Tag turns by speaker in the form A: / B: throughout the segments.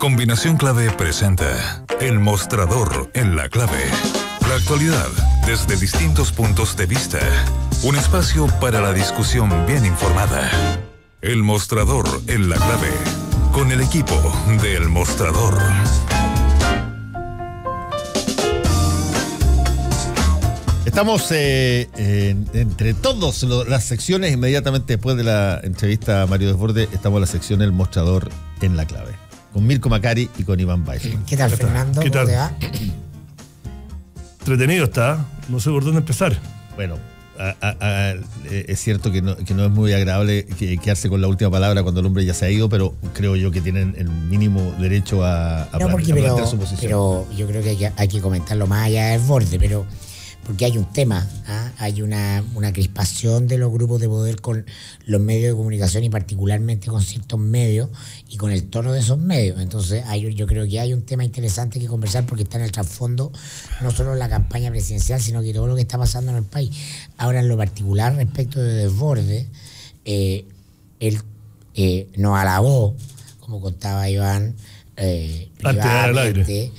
A: Combinación Clave presenta El Mostrador en la Clave. La actualidad desde distintos puntos de vista. Un espacio para la discusión bien informada. El Mostrador en la Clave. Con el equipo de El Mostrador.
B: Estamos entre todas las secciones, inmediatamente después de la entrevista a Mario Desbordes, estamos en la sección El Mostrador en la Clave, con Mirko Macari y con Iván Weissman.
C: ¿Qué tal, Fernando?
D: ¿Qué tal?
C: ¿Cómo te va?
D: Entretenido está, no sé por dónde empezar.
B: Bueno, es cierto que no es muy agradable quedarse con la última palabra cuando el hombre ya se ha ido, pero creo yo que tienen el mínimo derecho a plantear su posición.
C: Pero yo creo que hay que comentarlo más allá del borde, pero porque hay un tema, hay una crispación de los grupos de poder con los medios de comunicación y particularmente con ciertos medios y con el tono de esos medios. Entonces yo creo que hay un tema interesante que conversar porque está en el trasfondo no solo la campaña presidencial, sino que todo lo que está pasando en el país. Ahora, en lo particular respecto de Desbordes, él nos alabó, como contaba Iván, privadamente,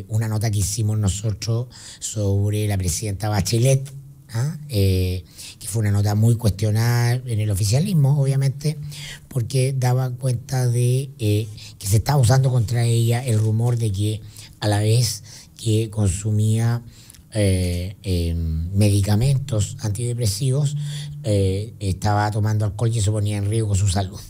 C: una nota que hicimos nosotros sobre la presidenta Bachelet, que fue una nota muy cuestionada en el oficialismo, obviamente, porque daba cuenta de que se estaba usando contra ella el rumor de que a la vez que consumía medicamentos antidepresivos, estaba tomando alcohol y eso ponía en riesgo su salud.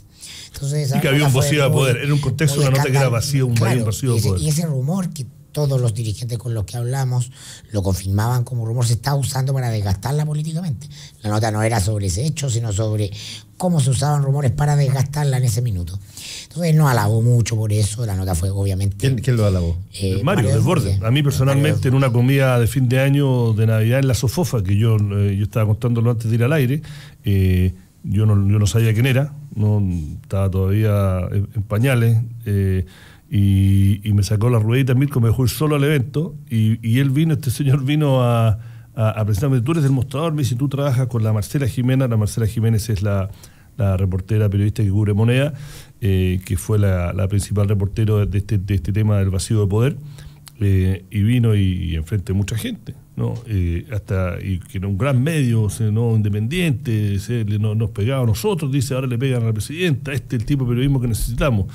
C: Entonces,
D: y que había un vacío de poder, era un contexto de una nota que era vacío, claro, vacío de poder.
C: Y ese rumor que todos los dirigentes con los que hablamos lo confirmaban como rumor, se estaba usando para desgastarla políticamente. La nota no era sobre ese hecho, sino sobre cómo se usaban rumores para desgastarla en ese minuto. Entonces nos alabó mucho por eso, la nota fue obviamente...
B: ¿Quién lo alabó?
D: Mario Desbordes. A mí personalmente, en una comida de fin de año de Navidad en la Sofofa, que yo estaba contándolo antes de ir al aire, yo no sabía quién era, no estaba todavía en pañales, y me sacó la ruedita Mirko, me dejó ir solo al evento, y este señor vino a presentarme: tú eres del Mostrador, me dice, tú trabajas con la Marcela Jimena. La Marcela Jiménez es la reportera periodista que cubre Moneda, que fue la principal reportera de este tema del vacío de poder, y vino y enfrente mucha gente, ¿no? Y que era un gran medio, ¿no? Independiente, nos pegaba a nosotros, dice, ahora le pegan a la presidenta, este es el tipo de periodismo que necesitamos.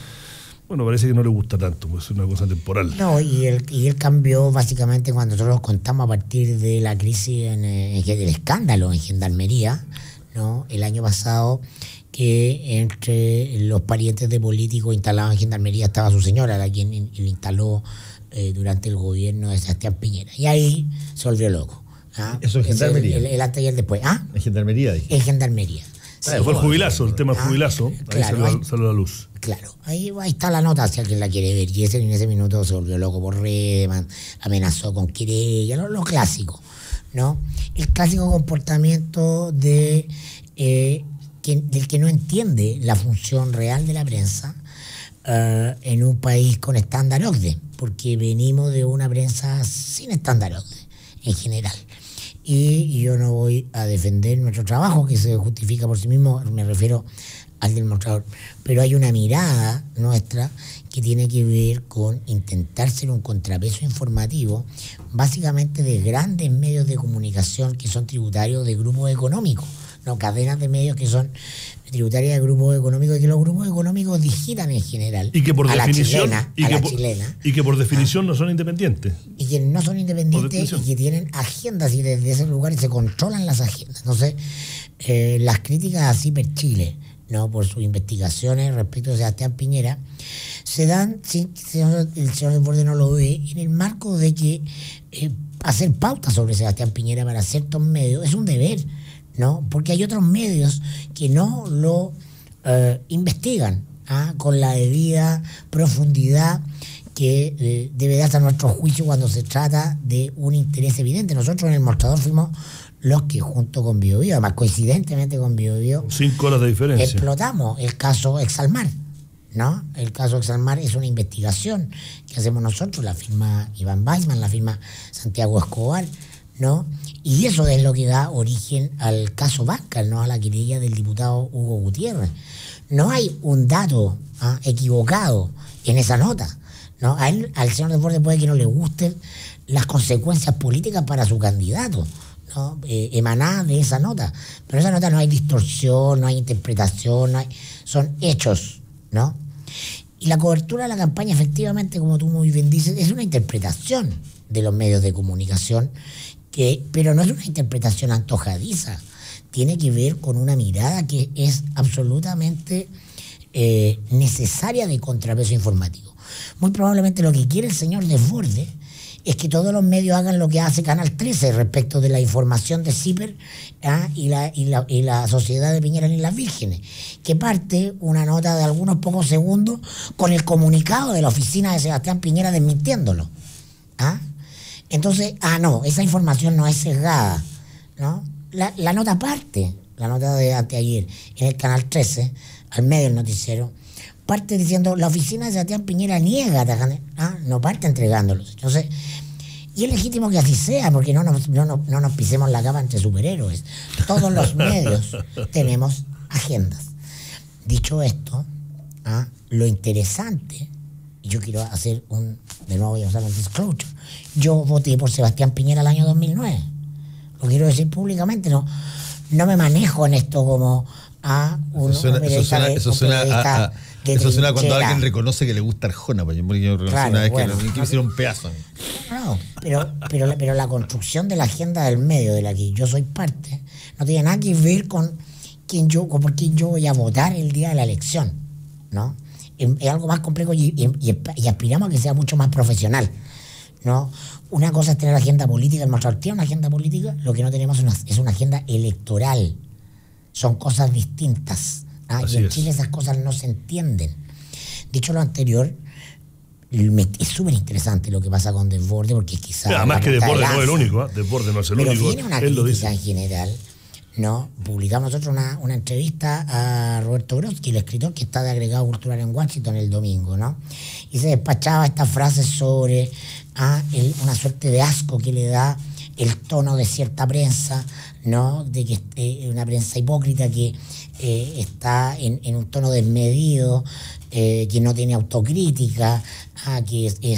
D: Bueno, parece que no le gusta tanto, pues es una cosa temporal.
C: No, y él cambió básicamente cuando nosotros contamos a partir de la crisis del escándalo en Gendarmería, ¿no? El año pasado, que entre los parientes de políticos instalados en Gendarmería estaba su señora, la quien le instaló durante el gobierno de Sebastián Piñera. Y ahí se volvió loco.
B: Eso es Gendarmería.
C: El antes y el después.
B: En Gendarmería, dije.
C: En Gendarmería.
D: Sí, fue el jubilazo, el tema del jubilazo.
C: Claro,
D: ahí salió a la luz.
C: Claro, ahí está la nota, si alguien la quiere ver. Y en ese minuto se volvió loco por redes, amenazó con querella, lo clásico, ¿no? El clásico comportamiento del que no entiende la función real de la prensa en un país con estándar OCDE, porque venimos de una prensa sin estándar OCDE en general. Y yo no voy a defender nuestro trabajo, que se justifica por sí mismo, me refiero al del Mostrador, pero hay una mirada nuestra que tiene que ver con intentar ser un contrapeso informativo, básicamente de grandes medios de comunicación que son tributarios de grupos económicos, no cadenas de medios que son tributarias de grupos económicos, y que los grupos económicos digitan en general
D: y que por
C: a
D: definición
C: la chilena
D: y que por definición no son independientes,
C: y que no son independientes y que tienen agendas, y desde ese lugar se controlan las agendas. Entonces las críticas a Ciper Chile, ¿no?, por sus investigaciones respecto de Sebastián Piñera, se dan, el señor Desbordes no lo ve, en el marco de que hacer pautas sobre Sebastián Piñera para ciertos medios es un deber, ¿no? Porque hay otros medios que no lo investigan con la debida profundidad que debe darse a nuestro juicio cuando se trata de un interés evidente. Nosotros en El Mostrador fuimos los que, junto con Biobío, además coincidentemente con Biobío,
D: 5 horas de diferencia,
C: explotamos el caso Exalmar, ¿no? El caso Exalmar es una investigación que hacemos nosotros, la firma Iván Weissman, la firma Santiago Escobar, ¿no? Y eso es lo que da origen al caso Bancal, ¿no?, a la querella del diputado Hugo Gutiérrez. No hay un dato equivocado en esa nota, ¿no? Al señor Desbordes puede que no le gusten las consecuencias políticas para su candidato, ¿no? Emanadas de esa nota. Pero en esa nota no hay distorsión, no hay interpretación, son hechos, ¿no? Y la cobertura de la campaña, efectivamente, como tú muy bien dices, es una interpretación de los medios de comunicación, pero no es una interpretación antojadiza. Tiene que ver con una mirada que es absolutamente necesaria de contrapeso informativo. Muy probablemente lo que quiere el señor Desbordes es que todos los medios hagan lo que hace Canal 13 respecto de la información de CIPER y la Sociedad de Piñera y las Vírgenes, que parte una nota de algunos pocos segundos con el comunicado de la oficina de Sebastián Piñera desmintiéndolo. Entonces, no, esa información no es sesgada, ¿no? La nota parte, la nota de anteayer en el Canal 13, al medio del noticiero, parte diciendo la oficina de Sebastián Piñera niega, no parte entregándolos. Entonces, y es legítimo que así sea, porque no nos pisemos la cama entre superhéroes. Todos los medios tenemos agendas. Dicho esto, lo interesante, y yo quiero hacer de nuevo voy a usar un disclosure, yo voté por Sebastián Piñera el año 2009. Lo quiero decir públicamente, no me manejo en esto como
B: Eso suena cuando alguien reconoce que le gusta Arjona, porque yo reconocí una vez que me hicieron un pedazo.
C: No, pero la construcción de la agenda del medio de la que yo soy parte no tiene nada que ver con por quién yo voy a votar el día de la elección, ¿no? Es algo más complejo y aspiramos a que sea mucho más profesional, ¿no? Una cosa es tener agenda política, el mostrador tiene una agenda política, lo que no tenemos es una agenda electoral. Son cosas distintas. Y en Chile esas cosas no se entienden. Dicho lo anterior, es súper interesante lo que pasa con Desbordes, porque quizás...
D: Además que Desbordes no es el único, Desbordes no es el único.
C: Pero viene una crítica en general, ¿no? Publicamos nosotros una entrevista a Roberto Brodsky, el escritor que está de agregado cultural en Washington el domingo, ¿no? Y se despachaba estas frases sobre una suerte de asco que le da el tono de cierta prensa, ¿no? De que una prensa hipócrita que está en un tono desmedido, que no tiene autocrítica, que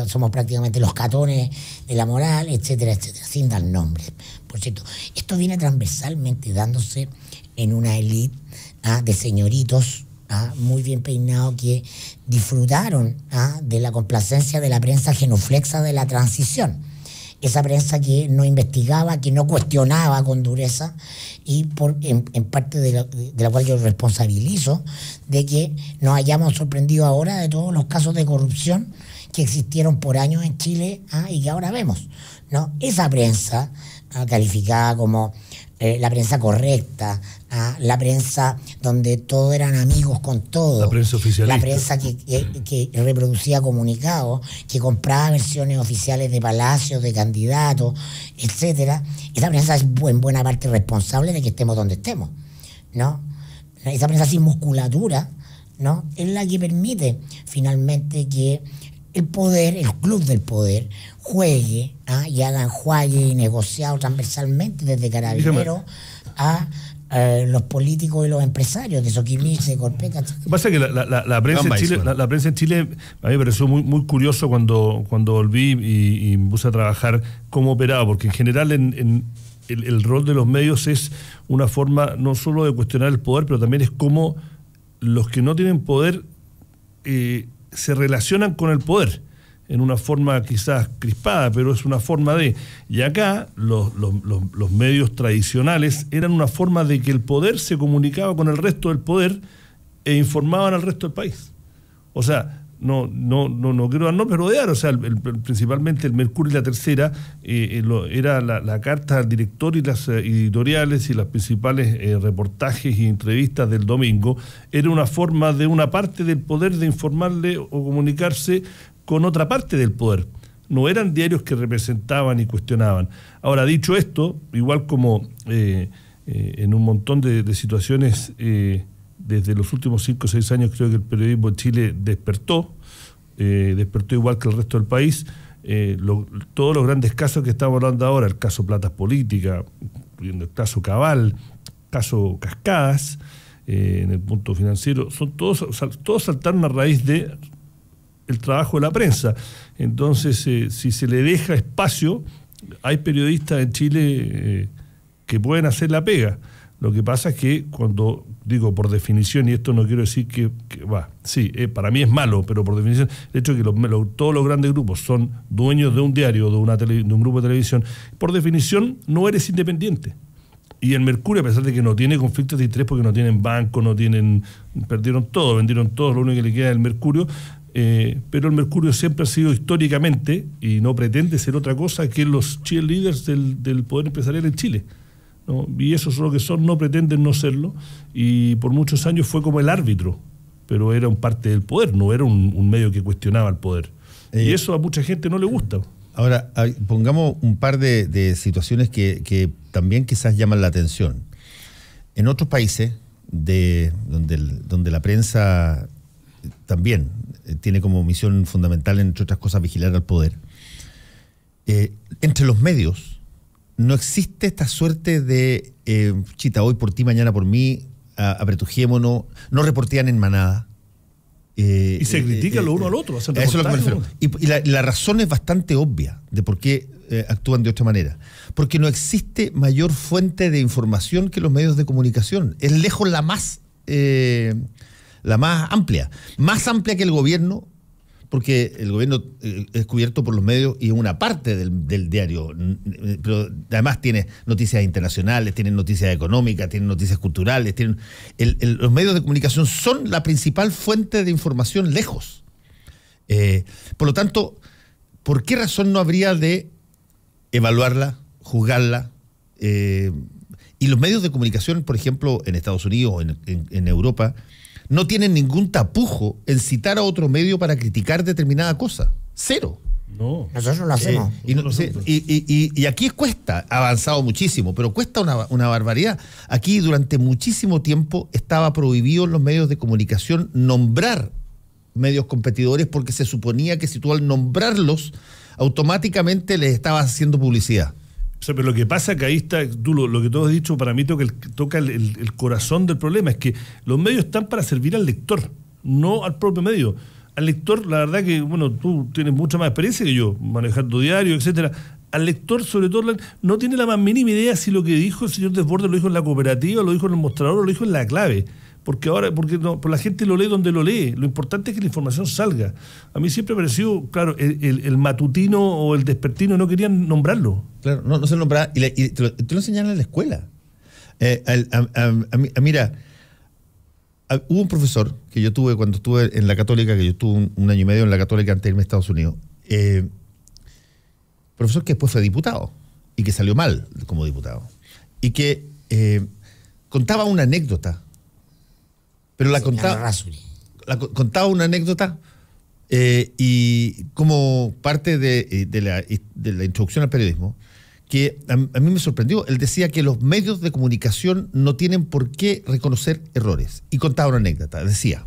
C: somos prácticamente los catones de la moral, etcétera, etcétera, sin dar nombres. Por cierto, esto viene transversalmente dándose en una élite de señoritos muy bien peinados que disfrutaron de la complacencia de la prensa genuflexa de la transición. Esa prensa que no investigaba, que no cuestionaba con dureza, y en parte de la cual yo responsabilizo de que nos hayamos sorprendido ahora de todos los casos de corrupción que existieron por años en Chile y que ahora vemos, ¿no? Esa prensa calificada como la prensa correcta, la prensa donde todos eran amigos con todo,
D: la prensa oficialista,
C: la prensa que reproducía comunicados, que compraba versiones oficiales de palacios, de candidatos, etcétera. Esa prensa es en buena parte responsable de que estemos donde estemos, ¿no? Esa prensa sin musculatura, ¿no? Es la que permite finalmente que el poder, el club del poder, juegue y haga enjuague y negociado transversalmente desde Carabineros a los políticos y los empresarios de Soquimich, de Corpeca.
D: Lo que pasa es que la prensa en Chile a mí me pareció muy curioso cuando volví y me puse a trabajar cómo operaba, porque en general el rol de los medios es una forma no solo de cuestionar el poder, pero también es cómo los que no tienen poder se relacionan con el poder en una forma quizás crispada, pero es una forma de... Y acá los medios tradicionales eran una forma de que el poder se comunicaba con el resto del poder e informaban al resto del país. O sea, no quiero dar nombres, pero odiar, o sea, principalmente el Mercurio y la Tercera era la carta al director y las editoriales y las principales reportajes y entrevistas del domingo. Era una forma de una parte del poder de informarle o comunicarse con otra parte del poder. No eran diarios que representaban y cuestionaban. Ahora, dicho esto, igual como en un montón de situaciones, desde los últimos 5 o 6 años creo que el periodismo en Chile despertó igual que el resto del país. Todos los grandes casos que estamos hablando ahora, el caso Platas Políticas, el caso Cabal, caso Cascadas, en el punto financiero, todos saltaron a raíz de el trabajo de la prensa. Entonces, si se le deja espacio, hay periodistas en Chile que pueden hacer la pega. Lo que pasa es que cuando digo por definición, y esto no quiero decir para mí es malo, pero por definición, el hecho de que todos los grandes grupos son dueños de un diario, de un grupo de televisión, por definición no eres independiente. Y el Mercurio, a pesar de que no tiene conflictos de interés porque no tienen banco, perdieron todo, vendieron todo, lo único que le queda es el Mercurio, pero el Mercurio siempre ha sido históricamente, y no pretende ser otra cosa que los cheerleaders del poder empresarial en Chile, ¿no? Y esos son lo que son, no pretenden no serlo, y por muchos años fue como el árbitro, pero era un parte del poder, no era un medio que cuestionaba el poder. Y eso a mucha gente no le gusta.
B: Ahora, pongamos un par de situaciones que también quizás llaman la atención. En otros países, donde la prensa también tiene como misión fundamental, entre otras cosas, vigilar al poder, entre los medios no existe esta suerte de hoy por ti, mañana por mí, apretujémonos, no reportean en manada.
D: Y se critican lo uno al otro.
B: Eso es lo que me refiero. Y la razón es bastante obvia de por qué actúan de otra manera. Porque no existe mayor fuente de información que los medios de comunicación. Es lejos la más amplia. Más amplia que el gobierno, porque el gobierno es cubierto por los medios y es una parte del diario. Pero además tiene noticias internacionales, tiene noticias económicas, tiene noticias culturales. Los medios de comunicación son la principal fuente de información lejos. Por lo tanto, ¿por qué razón no habría de evaluarla, juzgarla? Y los medios de comunicación, por ejemplo, en Estados Unidos o en Europa, no tienen ningún tapujo en citar a otro medio para criticar determinada cosa. Cero.
C: No. Nosotros lo hacemos.
B: Y aquí cuesta, ha avanzado muchísimo, pero cuesta una barbaridad. Aquí durante muchísimo tiempo estaba prohibido en los medios de comunicación nombrar medios competidores porque se suponía que si tú al nombrarlos automáticamente les estabas haciendo publicidad.
D: O sea, pero lo que pasa es que ahí está, tú lo que tú has dicho, para mí toca el corazón del problema, es que los medios están para servir al lector, no al propio medio. Al lector, la verdad que, bueno, tú tienes mucha más experiencia que yo, manejando diario, etcétera. Al lector, sobre todo, no tiene la más mínima idea si lo que dijo el señor Desbordes lo dijo en la Cooperativa, lo dijo en el Mostrador o lo dijo en La Clave. Porque la gente lo lee donde lo lee. Lo importante es que la información salga. A mí siempre me pareció, claro, el matutino o el despertino no querían nombrarlo.
B: Claro, no se nombraba. Y te lo enseñaron en la escuela. Mira, hubo un profesor que yo tuve cuando estuve en la Católica, que yo estuve un año y medio en la Católica antes de irme a Estados Unidos. Profesor que después fue diputado y que salió mal como diputado. Y que contaba una anécdota. Pero contaba una anécdota y como parte de la introducción al periodismo, que a mí me sorprendió. Él decía que los medios de comunicación no tienen por qué reconocer errores. Y contaba una anécdota. Decía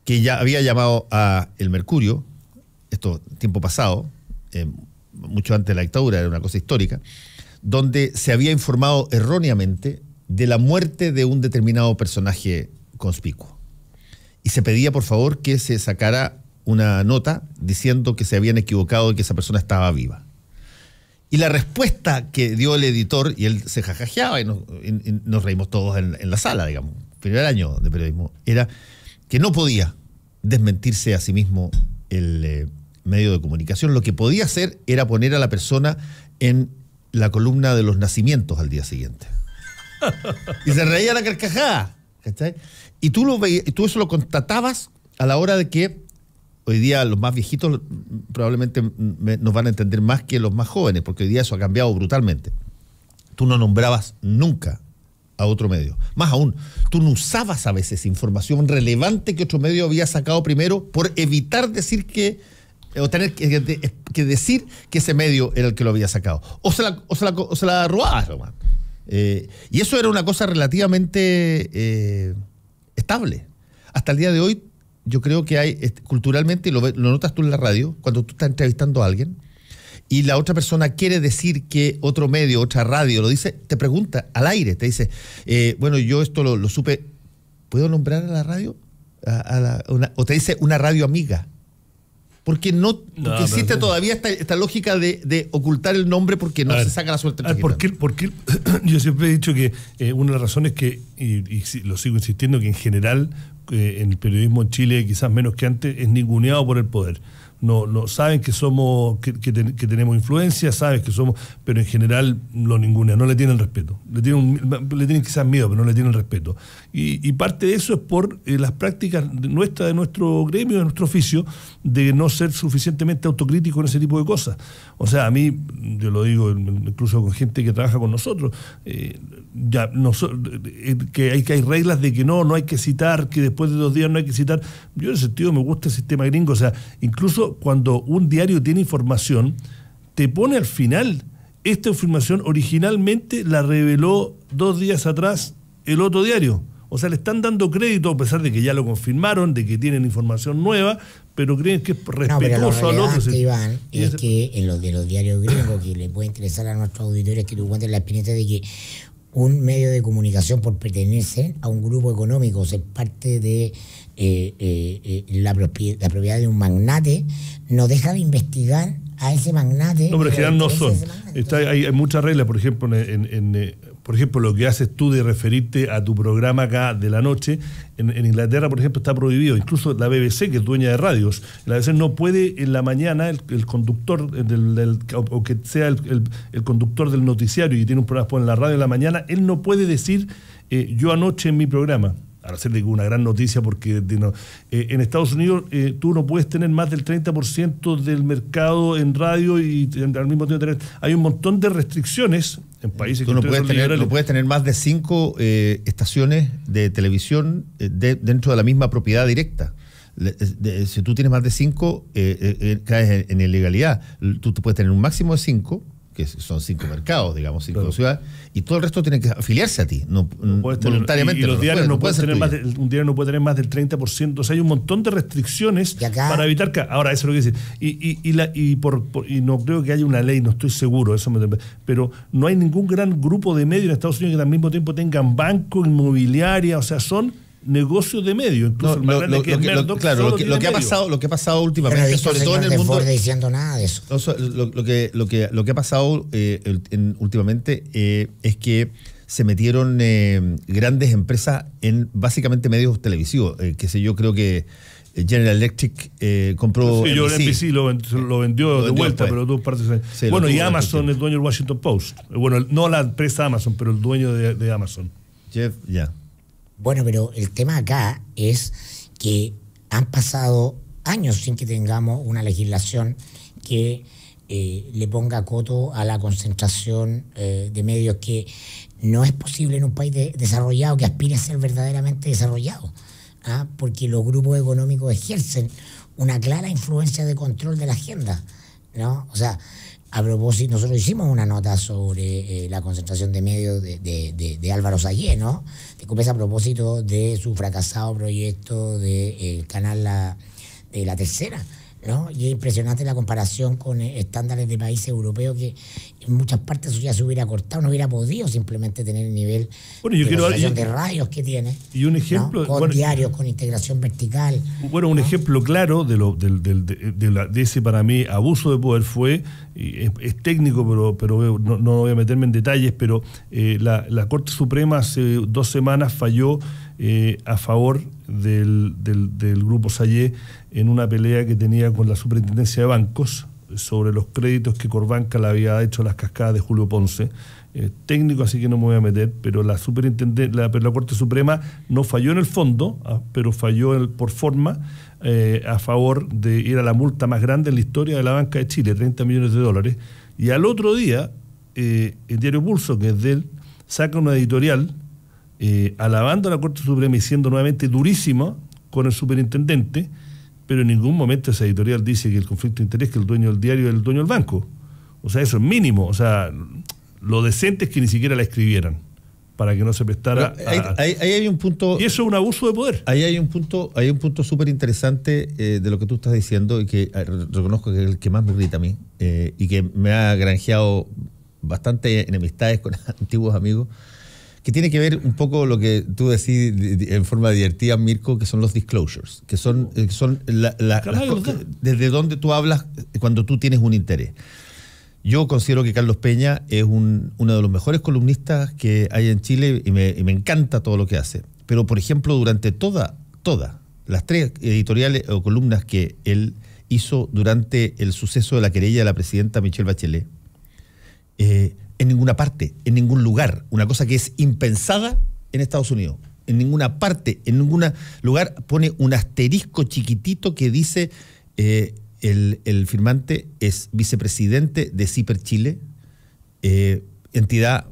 B: que ya había llamado a El Mercurio, esto tiempo pasado, mucho antes de la dictadura, era una cosa histórica, donde se había informado erróneamente de la muerte de un determinado personaje conspicuo. Y se pedía, por favor, que se sacara una nota diciendo que se habían equivocado y que esa persona estaba viva. Y la respuesta que dio el editor, y él se jajajeaba y nos reímos todos en la sala, digamos, primer año de periodismo, era que no podía desmentirse a sí mismo el medio de comunicación. Lo que podía hacer era poner a la persona en la columna de los nacimientos al día siguiente. Y se reía la carcajada, ¿cachai? Y tú eso lo constatabas a la hora de que hoy día los más viejitos probablemente nos van a entender más que los más jóvenes, porque hoy día eso ha cambiado brutalmente. Tú no nombrabas nunca a otro medio. Más aún, tú no usabas a veces información relevante que otro medio había sacado primero por evitar decir o tener que decir que ese medio era el que lo había sacado. O se la robabas, nomás. Y eso era una cosa relativamente estable. Hasta el día de hoy, yo creo que hay, culturalmente, y lo notas tú en la radio, cuando tú estás entrevistando a alguien, y la otra persona quiere decir que otro medio, otra radio lo dice, te pregunta al aire, te dice, bueno, yo esto lo supe, ¿puedo nombrar a la radio? o te dice una radio amiga. Porque existe todavía esta lógica de ocultar el nombre porque no se saca la suerte.
D: Porque yo siempre he dicho que una de las razones que, y lo sigo insistiendo, que en general en el periodismo en Chile, quizás menos que antes, es ninguneado por el poder. No saben que somos que tenemos influencia, saben que somos, pero en general lo ningunean, no le tienen respeto. Le tienen quizás miedo, pero no le tienen respeto. Y parte de eso es por las prácticas de nuestro gremio, de nuestro oficio, de no ser suficientemente autocrítico en ese tipo de cosas. O sea, a mí, yo lo digo incluso con gente que trabaja con nosotros, que hay reglas de que no hay que citar, que después de 2 días no hay que citar. Yo en ese sentido me gusta el sistema gringo, o sea, incluso cuando un diario tiene información, te pone al final, esta información originalmente la reveló 2 días atrás el otro diario. O sea, le están dando crédito, a pesar de que ya lo confirmaron, de que tienen información nueva, pero creen que es respetuoso al otro.
C: Iván, es que en los de los diarios gringos, que le puede interesar a nuestros auditores, que tú cuentes la experiencia de que un medio de comunicación, por pertenecer a un grupo económico, ser parte de la propiedad de un magnate, no deja de investigar a ese magnate.
D: No, pero en general no son. Hay muchas reglas, por ejemplo, por ejemplo, lo que haces tú de referirte a tu programa acá de la noche, en Inglaterra, por ejemplo, está prohibido. Incluso la BBC, que es dueña de radios, la BBC no puede en la mañana, el conductor, o que sea el conductor del noticiario y tiene un programa en la radio en la mañana, él no puede decir yo anoche en mi programa. Ahora hacerle una gran noticia porque en Estados Unidos tú no puedes tener más del 30% del mercado en radio y al mismo tiempo hay un montón de restricciones en países
B: que no puedes tener más de 5 estaciones de televisión dentro de la misma propiedad directa. Si tú tienes más de 5, caes en ilegalidad. Tú puedes tener un máximo de 5, que son 5 mercados, digamos, 5 ciudades, y todo el resto tiene que afiliarse a ti, voluntariamente.
D: Y los diarios un diario no puede tener más del 30%, o sea, hay un montón de restricciones para evitar que... Ahora, eso es lo que decir. Y no creo que haya una ley, no estoy seguro, pero no hay ningún gran grupo de medios en Estados Unidos que al mismo tiempo tengan banco, inmobiliaria, o sea, son negocios de medio, incluso
B: lo que ha pasado últimamente, sobre todo en el mundo,
C: diciendo nada de eso.
B: Lo que ha pasado últimamente es que se metieron grandes empresas en básicamente medios televisivos, yo creo que General Electric compró.
D: Sí, yo NBC lo vendió de vuelta, pero tú partes. Sí, bueno, y Amazon es dueño del Washington Post. Bueno, no la empresa Amazon, pero el dueño de Amazon.
B: Jeff, ya.
C: Bueno, pero el tema acá es que han pasado años sin que tengamos una legislación que le ponga coto a la concentración de medios, que no es posible en un país desarrollado que aspire a ser verdaderamente desarrollado, porque los grupos económicos ejercen una clara influencia de control de la agenda, ¿no? O sea, a propósito, nosotros hicimos una nota sobre la concentración de medios de Álvaro Sayé, ¿no? A propósito de su fracasado proyecto del canal de La Tercera, ¿no? Y es impresionante la comparación con estándares de países europeos, que en muchas partes eso ya se hubiera cortado, no hubiera podido simplemente tener el nivel de radios que tiene. Y un ejemplo, ¿no? Con diarios, con integración vertical.
D: Bueno, un ejemplo claro de ese, para mí, abuso de poder fue, es técnico, pero no voy a meterme en detalles, pero la Corte Suprema hace 2 semanas falló a favor del Grupo Sayé en una pelea que tenía con la Superintendencia de Bancos sobre los créditos que Corbanca le había hecho a las cascadas de Julio Ponce. Técnico, así que no me voy a meter, pero la Corte Suprema no falló en el fondo, pero falló por forma a favor de... Era la multa más grande en la historia de la banca de Chile, $30 millones. Y al otro día, el diario Pulso, que es de él, saca una editorial alabando a la Corte Suprema y siendo nuevamente durísima con el superintendente, pero en ningún momento esa editorial dice que el conflicto de interés, que el dueño del diario es el dueño del banco. O sea, eso es mínimo. O sea, lo decente es que ni siquiera la escribieran para que no se prestara
B: ahí hay un punto,
D: y eso es un abuso de poder.
B: Ahí hay un punto súper interesante de lo que tú estás diciendo, y que reconozco que es el que más me grita a mí, y que me ha granjeado bastante enemistades con antiguos amigos, que tiene que ver un poco lo que tú decís en forma divertida, Mirko, que son los disclosures, que son desde donde tú hablas cuando tú tienes un interés. Yo considero que Carlos Peña es uno de los mejores columnistas que hay en Chile y me encanta todo lo que hace. Pero, por ejemplo, durante todas las 3 editoriales o columnas que él hizo durante el suceso de la querella de la presidenta Michelle Bachelet, en ninguna parte, en ningún lugar, una cosa que es impensada en Estados Unidos, en ninguna parte, en ningún lugar pone un asterisco chiquitito que dice el firmante es vicepresidente de CIPER Chile, entidad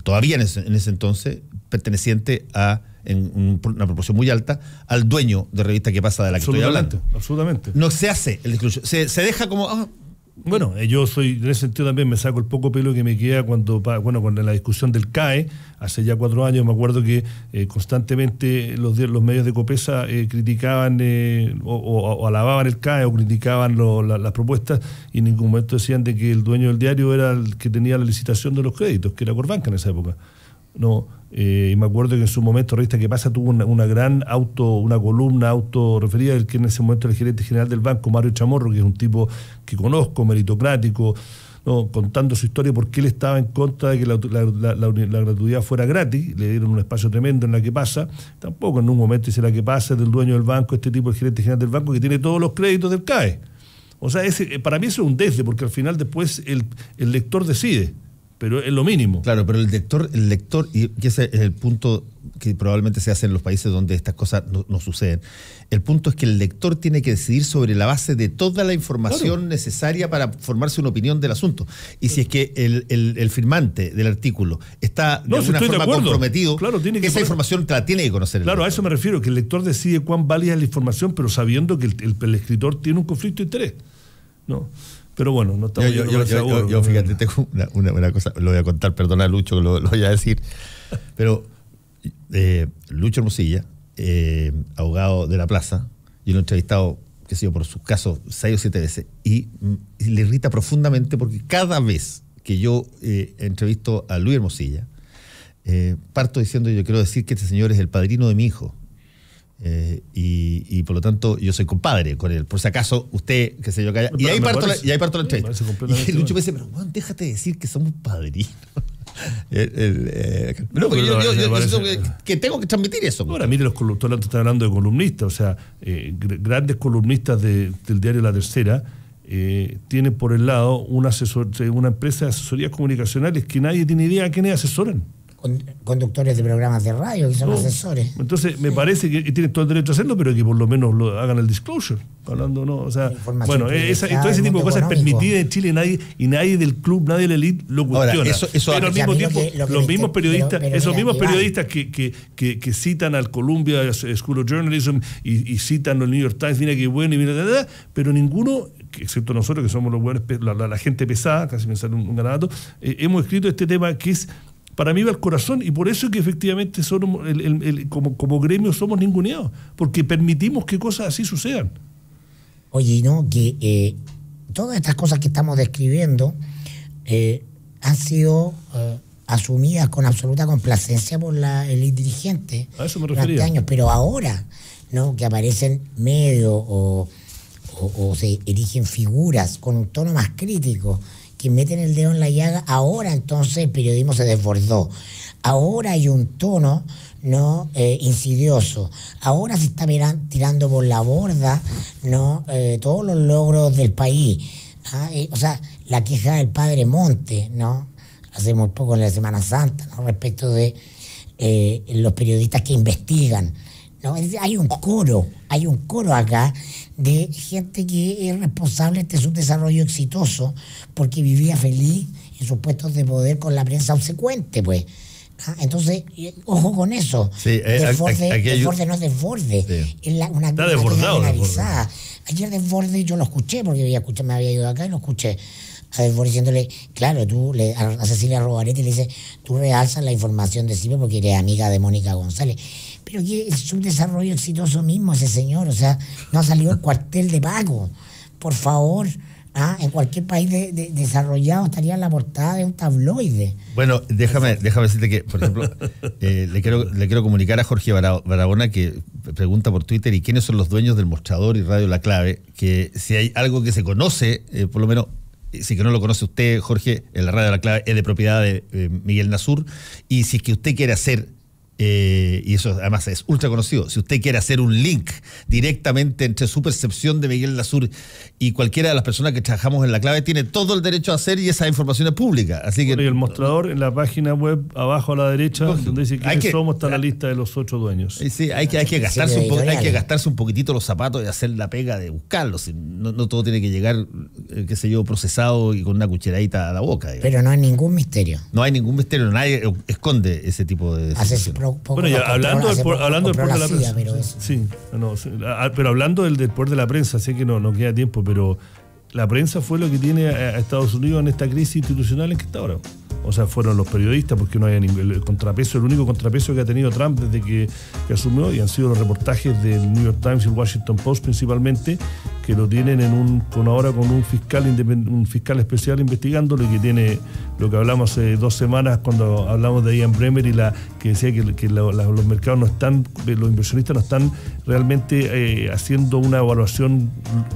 B: todavía en ese entonces perteneciente en una proporción muy alta al dueño de Revista ¿Qué pasa?, de la que estoy hablando.
D: Absolutamente.
B: No se hace el disclosure, se deja como...
D: Bueno, yo soy, en ese sentido también me saco el poco pelo que me queda cuando la discusión del CAE, hace ya 4 años, me acuerdo que constantemente los medios de Copesa criticaban o alababan el CAE o criticaban las propuestas, y en ningún momento decían de que el dueño del diario era el que tenía la licitación de los créditos, que era Corbanca en esa época. No, y me acuerdo que en su momento Revista ¿Qué pasa? Tuvo una columna autorreferida del que en ese momento era el gerente general del banco, Mario Chamorro, que es un tipo que conozco, meritocrático, ¿no? Contando su historia, porque él estaba en contra de que la gratuidad fuera gratis. Le dieron un espacio tremendo en la ¿Qué pasa? Tampoco en un momento dice la ¿Qué pasa? Es del dueño del banco, este tipo, el gerente general del banco, que tiene todos los créditos del CAE. O sea, para mí eso es un desde, porque al final después el lector decide. Pero es lo mínimo.
B: Claro, pero el lector, y ese es el punto que probablemente se hace en los países donde estas cosas no suceden. El punto es que el lector tiene que decidir sobre la base de toda la información necesaria para formarse una opinión del asunto. Y si es que el firmante del artículo está de alguna forma comprometido, esa información la tiene que conocer.
D: Claro, a eso me refiero, que el lector decide cuán válida es la información, pero sabiendo que el escritor tiene un conflicto de interés. ¿No? Pero bueno, no estamos...
B: Yo fíjate, tengo una cosa, lo voy a contar, perdona Lucho que lo voy a decir, pero Lucho Hermosilla, abogado de la plaza, yo lo he entrevistado, qué sé yo, por sus casos 6 o 7 veces, y le irrita profundamente porque cada vez que yo entrevisto a Luis Hermosilla, parto diciendo, yo quiero decir que este señor es el padrino de mi hijo. Y por lo tanto yo soy compadre con él, por si acaso usted, qué sé yo, calla. Y ahí parto la entrevista. Y Lucho me dice, pero bueno, déjate de decir que somos padrinos. No, porque yo que tengo que transmitir eso.
D: Ahora, mire, todos están hablando de columnistas, o sea, grandes columnistas del diario La Tercera tienen por el lado una empresa de asesorías comunicacionales que nadie tiene idea a quiénes asesoran.
C: Conductores de programas de radio que son asesores.
D: Entonces me parece que tienen todo el derecho a hacerlo, pero que por lo menos hagan el disclosure, hablando, ¿no? O sea, bueno, todo ese tipo de cosas permitidas en Chile, nadie del club, nadie de la elite lo cuestiona.
B: Ahora,
D: pero al mismo tiempo, los mismos periodistas, esos mismos periodistas que citan al Columbia School of Journalism y citan al New York Times, mira qué bueno, y mira, pero ninguno, excepto nosotros que somos los buenos, la gente pesada, casi me sale un garabato, hemos escrito este tema que es, para mí va al corazón, y por eso es que efectivamente somos como gremio somos ninguneados, porque permitimos que cosas así sucedan.
C: Oye, ¿no? Que todas estas cosas que estamos describiendo han sido asumidas con absoluta complacencia por la élite dirigente.
D: A eso me refería.
C: Años, pero ahora, ¿no? Que aparecen medios o se erigen figuras con un tono más crítico, que meten el dedo en la llaga, ahora entonces el periodismo se desbordó. Ahora hay un tono insidioso. Ahora se está tirando por la borda todos los logros del país. O sea, la queja del padre Monte, ¿no? Hace muy poco en la Semana Santa, ¿no? Respecto de los periodistas que investigan, ¿no? Hay un coro acá de gente que es responsable de su desarrollo exitoso porque vivía feliz en sus puestos de poder con la prensa obsecuente, pues. Entonces, ojo con eso.
B: Sí,
C: Desborde no es desborde. Sí. Es una
D: está desbordado.
C: Generalizada. Ayer Desborde yo lo escuché porque me había ido acá y lo escuché a Desborde diciéndole, claro, a Cecilia Robaretti le dice, tú realzas la información de CIPER porque eres amiga de Mónica González. Pero que es un desarrollo exitoso mismo ese señor, o sea, no ha salido el cuartel de Paco. Por favor, En cualquier país desarrollado estaría en la portada de un tabloide.
B: Bueno, déjame decirte que, por ejemplo, le quiero comunicar a Jorge Barahona, que pregunta por Twitter, ¿y quiénes son los dueños del Mostrador y Radio La Clave? Que si hay algo que se conoce, por lo menos, si que no lo conoce usted, Jorge, en la Radio La Clave es de propiedad de Miguel Nasur, y si es que usted quiere hacer, y eso además es ultra conocido, si usted quiere hacer un link directamente entre su percepción de Miguel Nasur y cualquiera de las personas que trabajamos en La Clave, tiene todo el derecho a hacer, y esa información es pública. Así que,
D: y el Mostrador en la página web abajo a la derecha, donde dice quiénes somos, está la lista de los 8 dueños.
B: Sí, hay que gastarse un poquitito los zapatos y hacer la pega de buscarlos. No todo tiene que llegar, qué sé yo, procesado y con una cucharadita a la boca. Digamos.
C: Pero no hay ningún misterio.
B: No hay ningún misterio, nadie esconde ese tipo de situaciones.
D: Bueno, ya hablando del poder de la prensa. Pero hablando del poder de la prensa, sé que no queda tiempo, pero la prensa fue lo que tiene a Estados Unidos en esta crisis institucional en que está ahora. O sea, fueron los periodistas, porque no hay el contrapeso, el único contrapeso que ha tenido Trump desde que asumió, y han sido los reportajes del New York Times y el Washington Post principalmente, que lo tienen con un fiscal especial investigándolo, y que tiene lo que hablamos hace 2 semanas cuando hablamos de Ian Bremmer, y que decía que los mercados no están, los inversionistas no están realmente haciendo una evaluación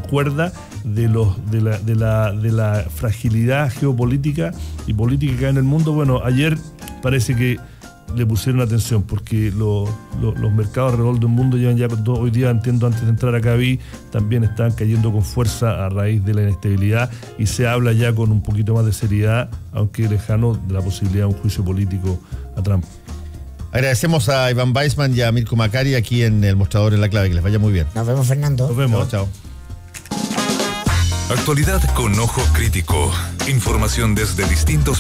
D: cuerda de la fragilidad geopolítica y política que hay en el mundo. Bueno, ayer parece que le pusieron atención, porque los mercados alrededor del mundo llevan ya hoy día, entiendo, antes de entrar acá vi, también están cayendo con fuerza a raíz de la inestabilidad, y se habla ya con un poquito más de seriedad, aunque lejano, de la posibilidad de un juicio político a Trump.
B: Agradecemos a Iván Weissman y a Mirko Macari aquí en el Mostrador en La Clave. Que les vaya muy bien.
C: Nos vemos, Fernando.
D: Nos vemos.
B: Chao.
A: Actualidad con ojo crítico. Información desde distintos